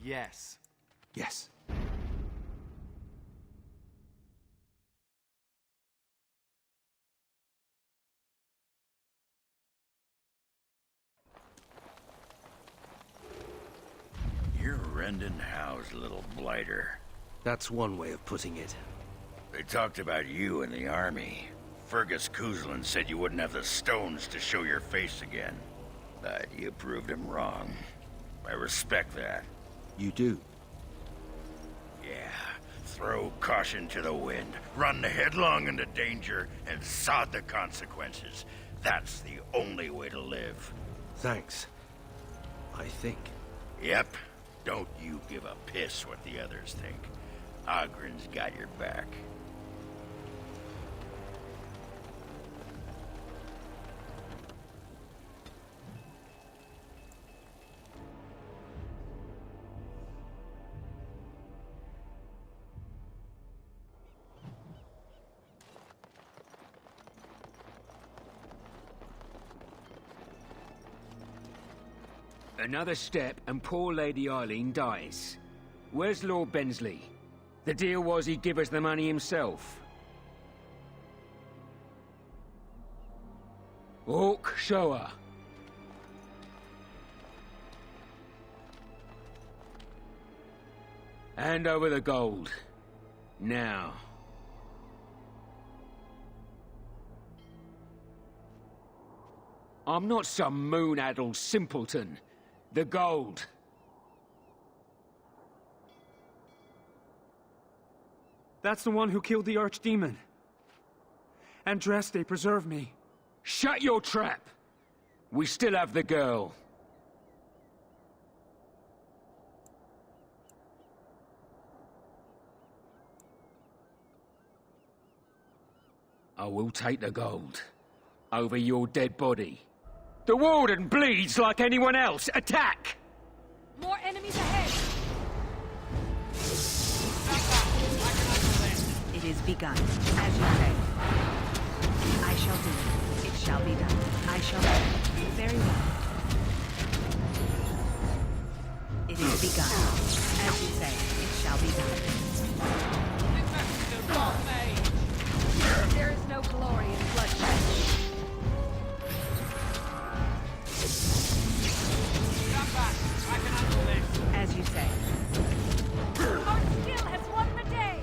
Yes. Yes. You're rending house, little blighter. That's one way of putting it. They talked about you in the army. Fergus Kuzlin said you wouldn't have the stones to show your face again. But you proved him wrong. I respect that. You do? Yeah. Throw caution to the wind, run headlong into danger, and sod the consequences. That's the only way to live. Thanks. I think. Yep. Don't you give a piss what the others think. Ogren's got your back. Another step and poor Lady Eileen dies. Where's Lord Bensley? The deal was he'd give us the money himself. Orc, show her. Hand over the gold. Now. I'm not some moon-addled simpleton. The gold. That's the one who killed the archdemon. Andraste, preserve me. Shut your trap! We still have the girl. I will take the gold. Over your dead body. The warden bleeds like anyone else! Attack! More enemies ahead! It is begun, as you say. I shall do it. It shall be done. I shall do it. Very well. It is begun, as you say. It shall be done. There is no glory in bloodshed. As you say. Our skill has won the day!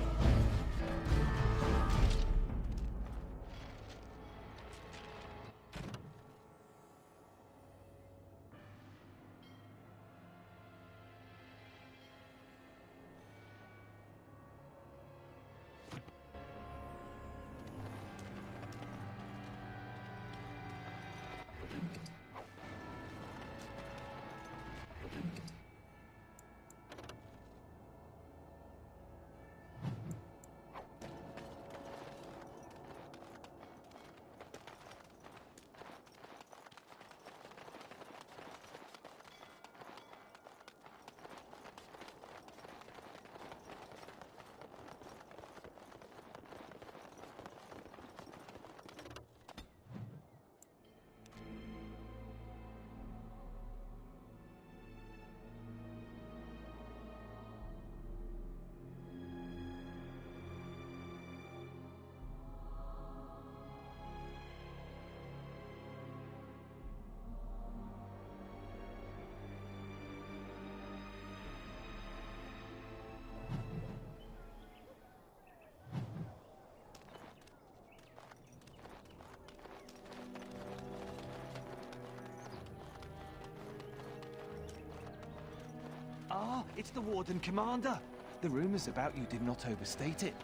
Ah, it's the Warden Commander. The rumors about you did not overstate it.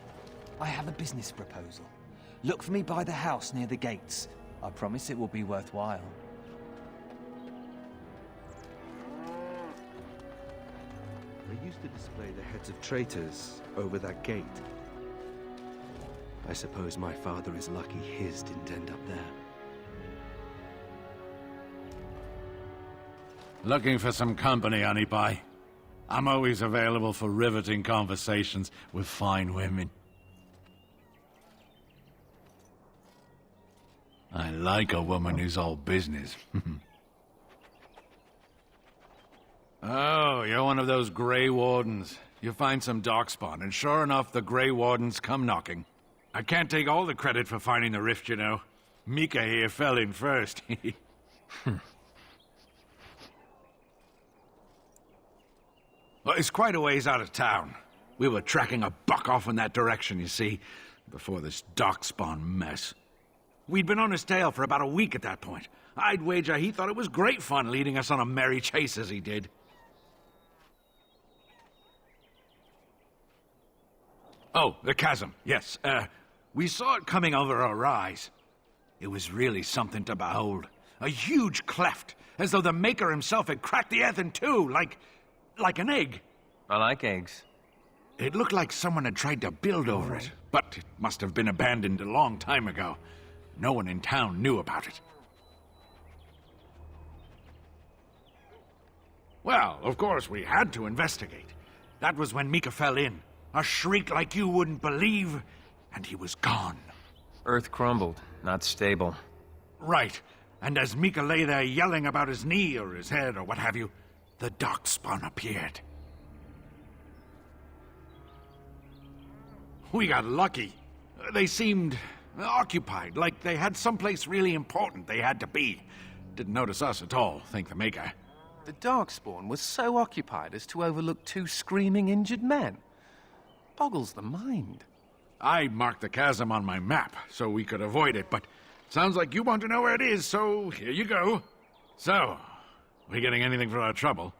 I have a business proposal. Look for me by the house near the gates. I promise it will be worthwhile. They used to display the heads of traitors over that gate. I suppose my father is lucky his didn't end up there. Looking for some company, honey pie? I'm always available for riveting conversations with fine women. I like a woman who's all business. Oh, you're one of those Grey Wardens. You find some darkspawn, and sure enough, the Grey Wardens come knocking. I can't take all the credit for finding the rift, you know. Mika here fell in first. Well, it's quite a ways out of town. We were tracking a buck off in that direction, you see, before this darkspawn mess. We'd been on his tail for about a week at that point. I'd wager he thought it was great fun leading us on a merry chase as he did. Oh, the chasm, yes. We saw it coming over a rise. It was really something to behold. A huge cleft, as though the Maker himself had cracked the earth in two, like an egg. I like eggs. It looked like someone had tried to build over it, but it must have been abandoned a long time ago. No one in town knew about it. Well, of course, we had to investigate. That was when Mika fell in. A shriek like you wouldn't believe, and he was gone. Earth crumbled, not stable. Right. And as Mika lay there yelling about his knee or his head or what have you, the darkspawn appeared. We got lucky. They seemed occupied, like they had someplace really important they had to be. Didn't notice us at all, thank the Maker. The Darkspawn was so occupied as to overlook two screaming injured men. Boggles the mind. I marked the chasm on my map so we could avoid it, but sounds like you want to know where it is, so here you go. So, we getting anything for our trouble?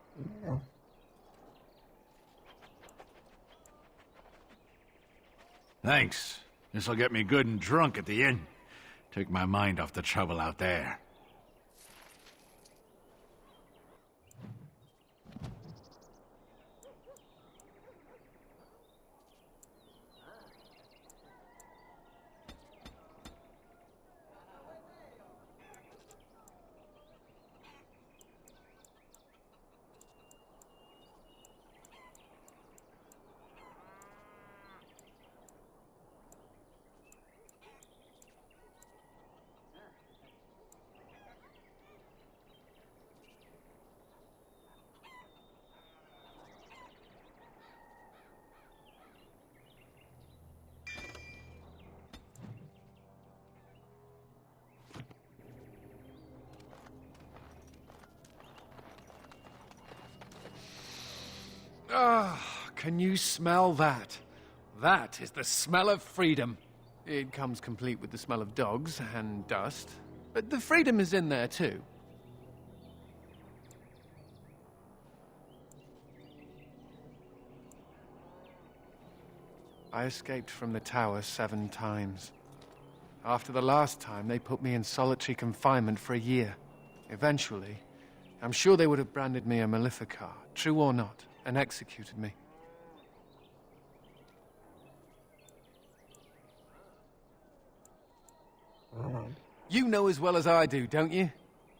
Thanks. This'll get me good and drunk at the inn. Take my mind off the trouble out there. Ah, can you smell that? That is the smell of freedom. It comes complete with the smell of dogs and dust, but the freedom is in there too. I escaped from the tower 7 times. After the last time, they put me in solitary confinement for a year. Eventually, I'm sure they would have branded me a Maleficar, true or not, and executed me. You know as well as I do, don't you?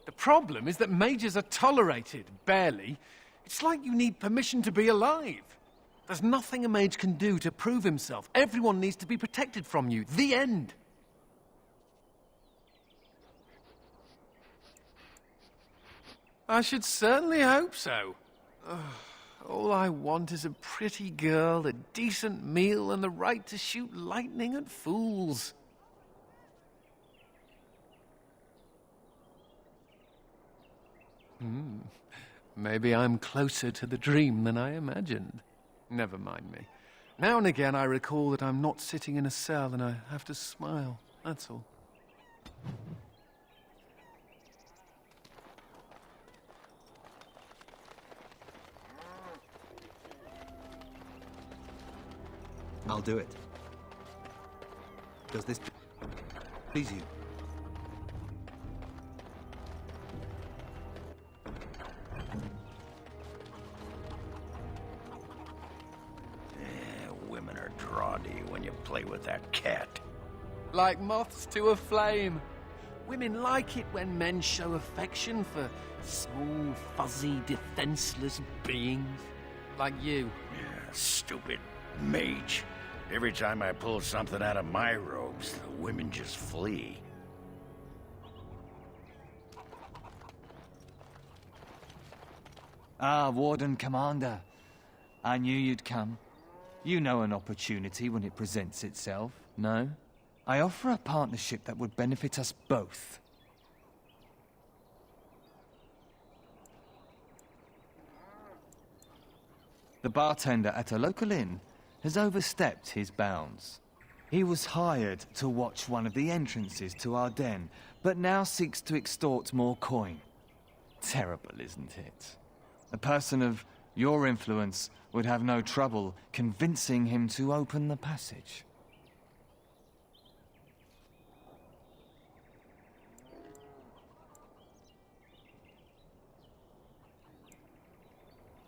The problem is that mages are tolerated, barely. It's like you need permission to be alive. There's nothing a mage can do to prove himself. Everyone needs to be protected from you. The end. I should certainly hope so. All I want is a pretty girl, a decent meal, and the right to shoot lightning at fools. Maybe I'm closer to the dream than I imagined. Never mind me. Now and again I recall that I'm not sitting in a cell and I have to smile, that's all. I'll do it. Does this please you? Women are drawdy when you play with that cat. Like moths to a flame. Women like it when men show affection for small, fuzzy, defenseless beings. Like you. Yeah, stupid mage. Every time I pull something out of my robes, the women just flee. Ah, Warden Commander. I knew you'd come. You know an opportunity when it presents itself, no? I offer a partnership that would benefit us both. The bartender at a local inn has overstepped his bounds. He was hired to watch one of the entrances to our den, but now seeks to extort more coin. Terrible, isn't it? A person of your influence would have no trouble convincing him to open the passage.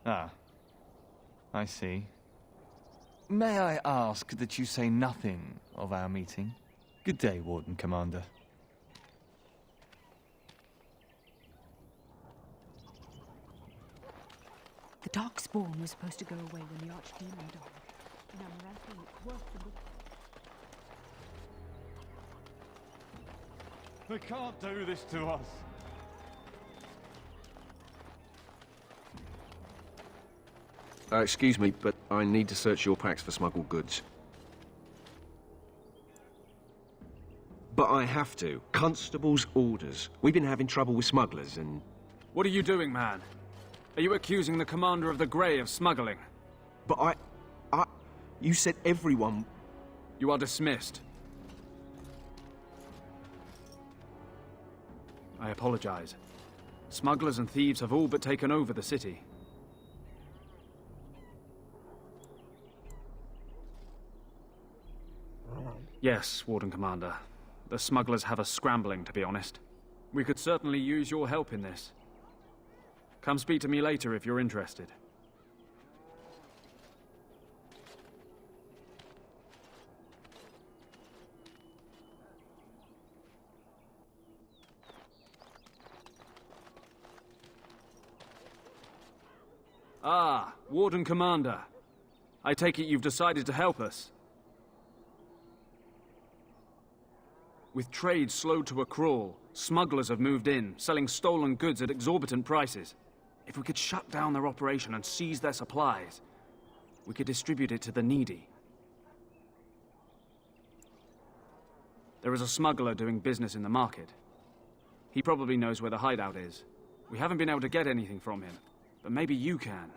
Ah, I see. May I ask that you say nothing of our meeting? Good day, Warden Commander. The darkspawn was supposed to go away when the archdemon died. And Amaranthi looked worse than They can't do this to us. Excuse me, but I need to search your packs for smuggled goods. But I have to. Constable's orders. We've been having trouble with smugglers and... What are you doing, man? Are you accusing the commander of the Grey of smuggling? But you said everyone... You are dismissed. I apologize. Smugglers and thieves have all but taken over the city. Yes, Warden Commander. The smugglers have us scrambling, to be honest. We could certainly use your help in this. Come speak to me later if you're interested. Ah, Warden Commander. I take it you've decided to help us. With trade slowed to a crawl, smugglers have moved in, selling stolen goods at exorbitant prices. If we could shut down their operation and seize their supplies, we could distribute it to the needy. There is a smuggler doing business in the market. He probably knows where the hideout is. We haven't been able to get anything from him, but maybe you can.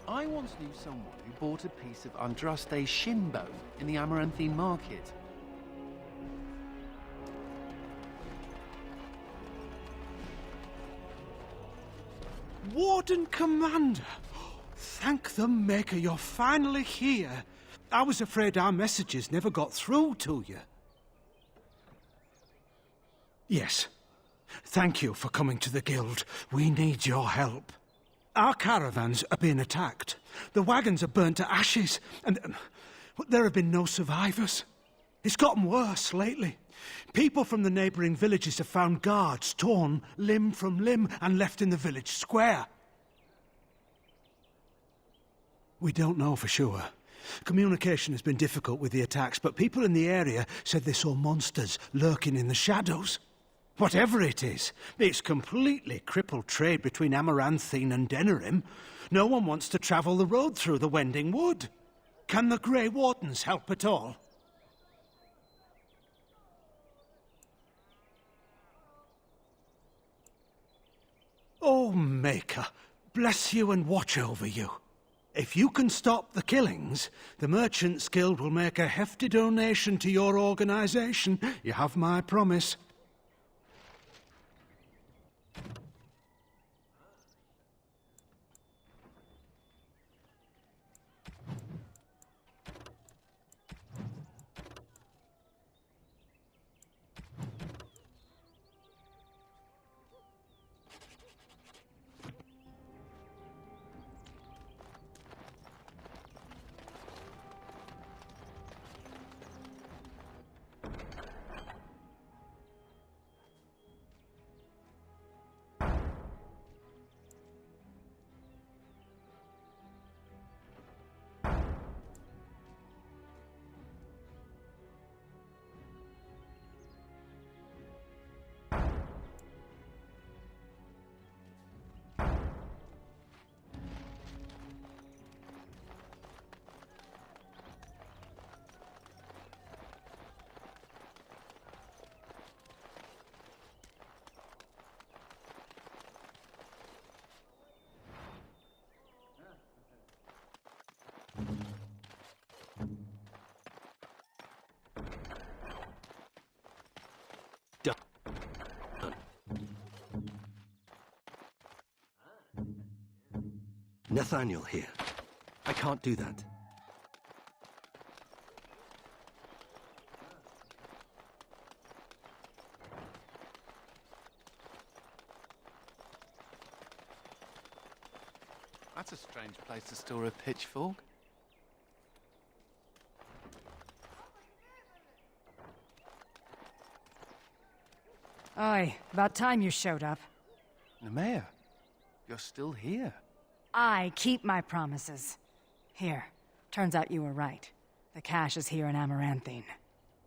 I once knew someone who bought a piece of Andraste's shin bone in the Amaranthine market. Warden Commander! Thank the Maker you're finally here. I was afraid our messages never got through to you. Yes. Thank you for coming to the Guild. We need your help. Our caravans are being attacked. The wagons are burnt to ashes, and there have been no survivors. It's gotten worse lately. People from the neighbouring villages have found guards torn limb from limb and left in the village square. We don't know for sure. Communication has been difficult with the attacks, but people in the area said they saw monsters lurking in the shadows. Whatever it is, it's completely crippled trade between Amaranthine and Denerim. No one wants to travel the road through the Wending Wood. Can the Grey Wardens help at all? Oh, Maker, bless you and watch over you. If you can stop the killings, the Merchants Guild will make a hefty donation to your organization. You have my promise. Nathaniel here. I can't do that. That's a strange place to store a pitchfork. Oi, about time you showed up. Nemea, you're still here. I keep my promises. Here, turns out you were right. The cache is here in Amaranthine.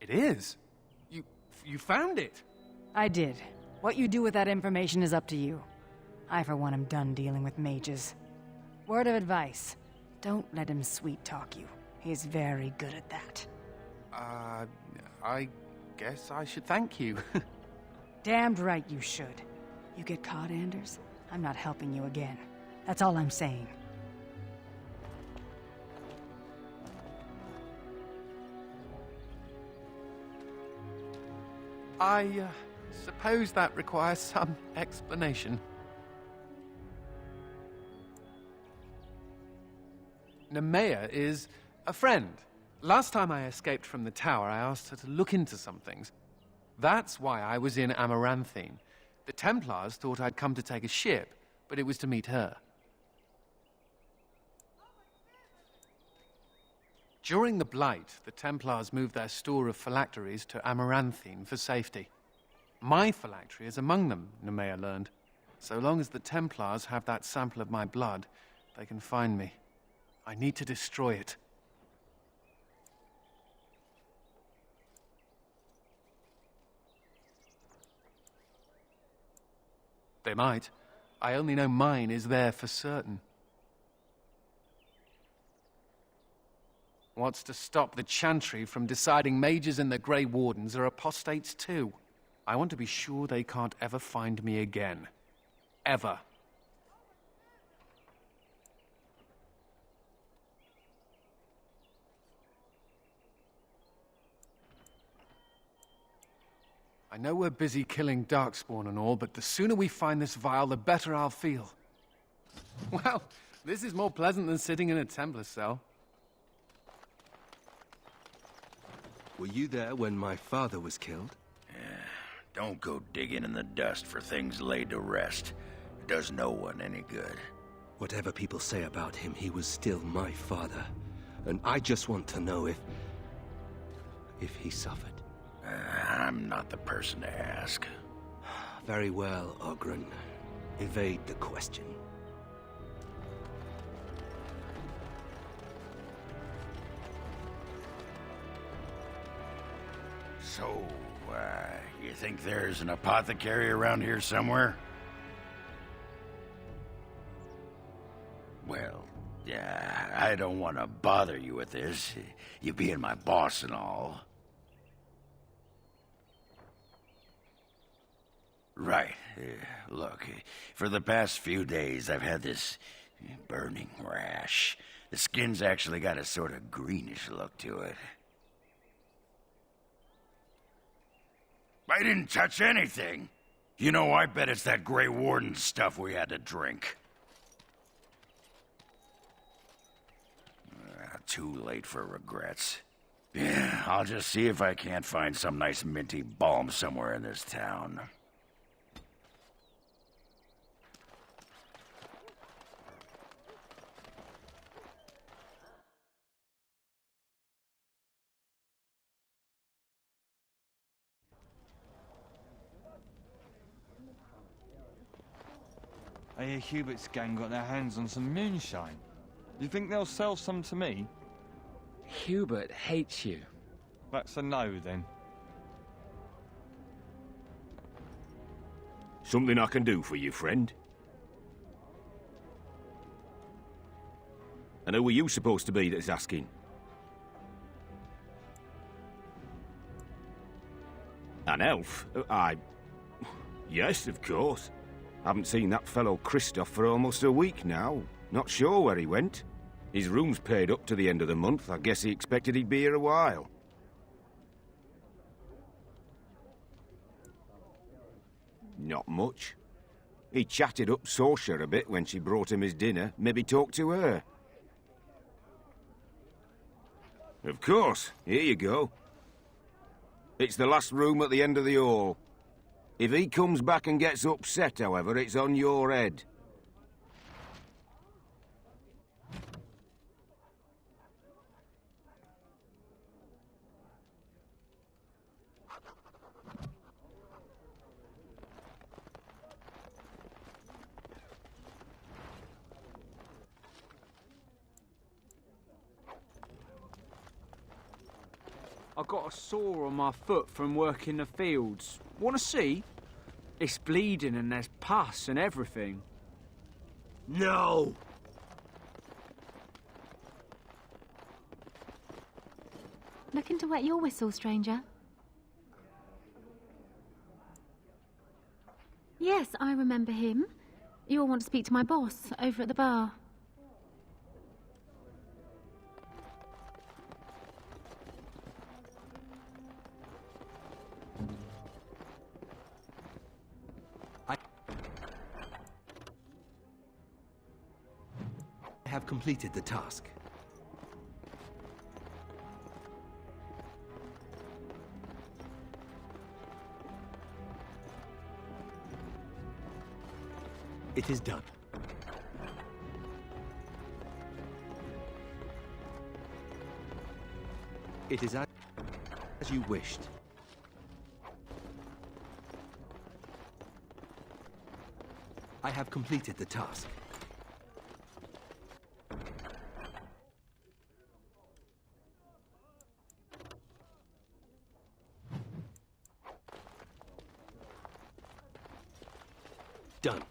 It is? You found it? I did. What you do with that information is up to you. I, for one, am done dealing with mages. Word of advice. Don't let him sweet-talk you. He's very good at that. I guess I should thank you. Damned right you should. You get caught, Anders? I'm not helping you again. That's all I'm saying. I suppose that requires some explanation. Nemea is a friend. Last time I escaped from the tower, I asked her to look into some things. That's why I was in Amaranthine. The Templars thought I'd come to take a ship, but it was to meet her. During the Blight, the Templars moved their store of phylacteries to Amaranthine for safety. My phylactery is among them, Nemea learned. So long as the Templars have that sample of my blood, they can find me. I need to destroy it. They might. I only know mine is there for certain. What's to stop the Chantry from deciding mages and the Grey Wardens are apostates too? I want to be sure they can't ever find me again. Ever. I know we're busy killing Darkspawn and all, but the sooner we find this vial, the better I'll feel. Well, this is more pleasant than sitting in a Templar cell. Were you there when my father was killed? Don't go digging in the dust for things laid to rest. It does no one any good. Whatever people say about him, he was still my father. And I just want to know if he suffered. I'm not the person to ask. Very well, Ogren. Evade the question. So, you think there's an apothecary around here somewhere? Well, yeah, I don't want to bother you with this, you being my boss and all. Right. Look, for the past few days, I've had this burning rash. The skin's actually got a sort of greenish look to it. I didn't touch anything. You know, I bet it's that Grey Warden stuff we had to drink. Too late for regrets. Yeah, I'll just see if I can't find some nice minty balm somewhere in this town. I hear Hubert's gang got their hands on some moonshine. You think they'll sell some to me? Hubert hates you. That's a no, then. Something I can do for you, friend? And who are you supposed to be that's asking? An elf? Yes, of course. Haven't seen that fellow Christoph for almost a week now. Not sure where he went. His room's paid up to the end of the month. I guess he expected he'd be here a while. Not much. He chatted up Saoirse a bit when she brought him his dinner. Maybe talk to her. Of course. Here you go. It's the last room at the end of the hall. If he comes back and gets upset, however, it's on your head. I got a sore on my foot from working the fields. Want to see? It's bleeding and there's pus and everything. No! Looking to wet your whistle, stranger? Yes, I remember him. You all want to speak to my boss over at the bar. I have completed the task. It is done. It is as you wished. I have completed the task. Done.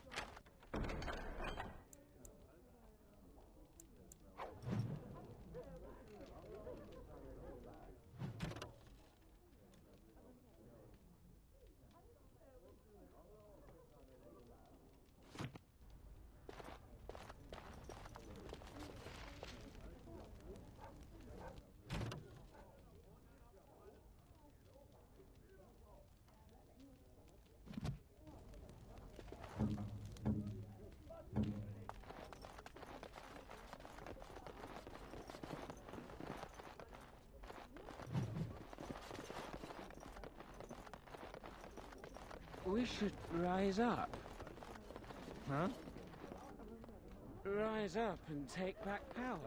We should rise up. Huh? Rise up and take back power.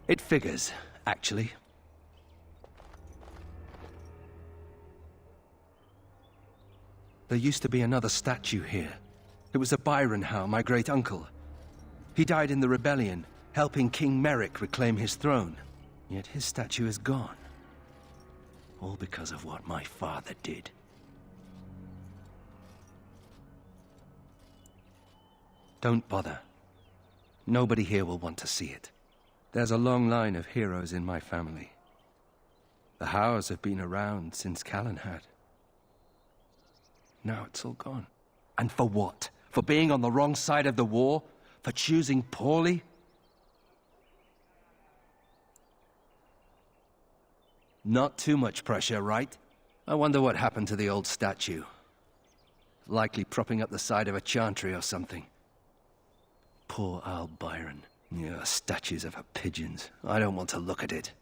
It figures, actually. There used to be another statue here. It was a Byron Howe, my great-uncle. He died in the rebellion, helping King Merrick reclaim his throne. Yet his statue is gone. All because of what my father did. Don't bother. Nobody here will want to see it. There's a long line of heroes in my family. The Howes have been around since Callan had. Now it's all gone. And for what? For being on the wrong side of the war? For choosing poorly? Not too much pressure, right? I wonder what happened to the old statue. Likely propping up the side of a chantry or something. Poor Al Byron. Yeah, statues of her pigeons. I don't want to look at it.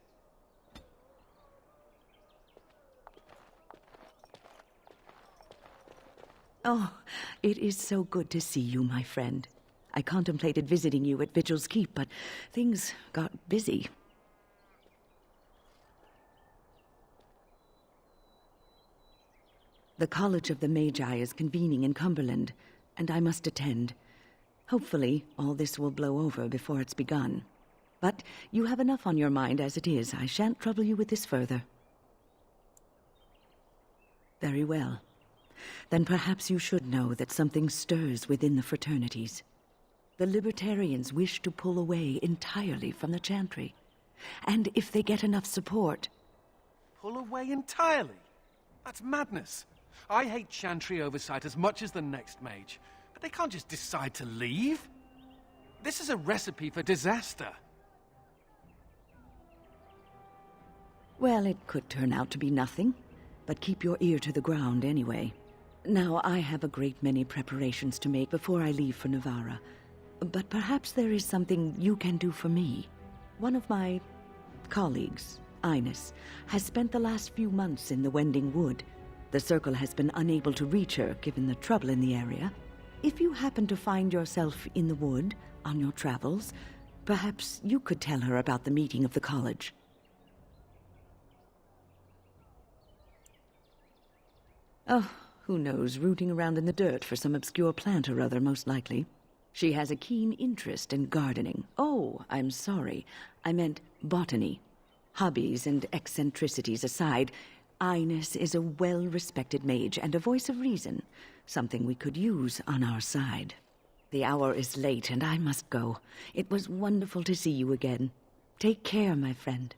Oh, it is so good to see you, my friend. I contemplated visiting you at Vigil's Keep, but things got busy. The College of the Magi is convening in Cumberland, and I must attend. Hopefully, all this will blow over before it's begun. But you have enough on your mind as it is. I shan't trouble you with this further. Very well. Then perhaps you should know that something stirs within the fraternities. The Libertarians wish to pull away entirely from the Chantry. And if they get enough support... Pull away entirely? That's madness. I hate Chantry oversight as much as the next mage, but they can't just decide to leave. This is a recipe for disaster. Well, it could turn out to be nothing, but keep your ear to the ground anyway. Now, I have a great many preparations to make before I leave for Navarra, but perhaps there is something you can do for me. One of my colleagues, Ines, has spent the last few months in the Wending Wood. The Circle has been unable to reach her, given the trouble in the area. If you happen to find yourself in the wood on your travels, perhaps you could tell her about the meeting of the college. Oh, who knows, rooting around in the dirt for some obscure plant or other, most likely. She has a keen interest in gardening. Oh, I'm sorry. I meant botany. Hobbies and eccentricities aside, Ines is a well-respected mage and a voice of reason, something we could use on our side. The hour is late and I must go. It was wonderful to see you again. Take care, my friend.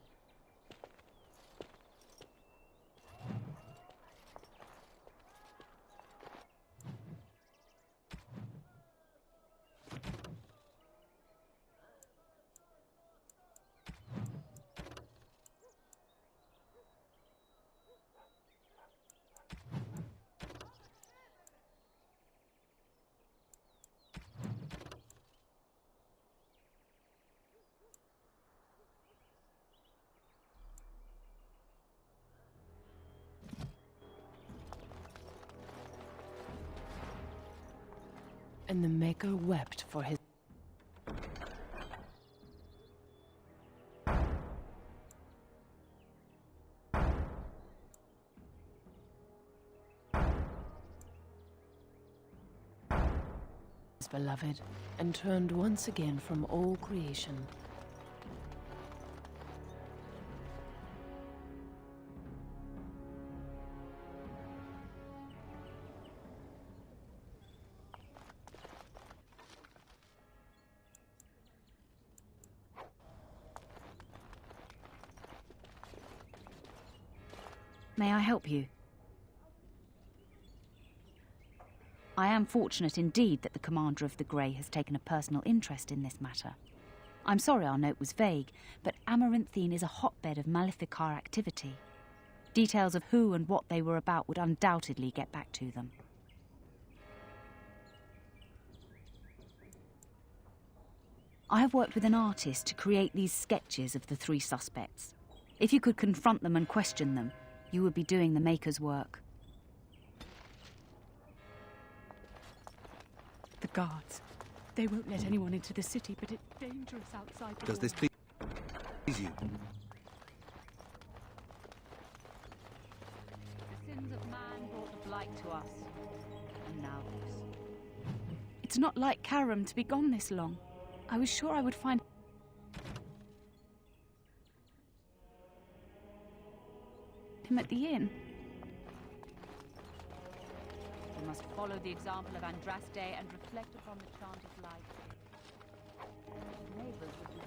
And the Maker wept for his... beloved, and turned once again from all creation. May I help you? I am fortunate indeed that the Commander of the Grey has taken a personal interest in this matter. I'm sorry our note was vague, but Amaranthine is a hotbed of Maleficar activity. Details of who and what they were about would undoubtedly get back to them. I have worked with an artist to create these sketches of the three suspects. If you could confront them and question them, you would be doing the Maker's work. The guards. They won't let anyone into the city, but it's dangerous outside. Does this please you? The sins of man brought the blight to us. And now this. It's not like Karam to be gone this long. I was sure I would find... him at the inn. We must follow the example of Andraste and reflect upon the chant of light. Neighbors would be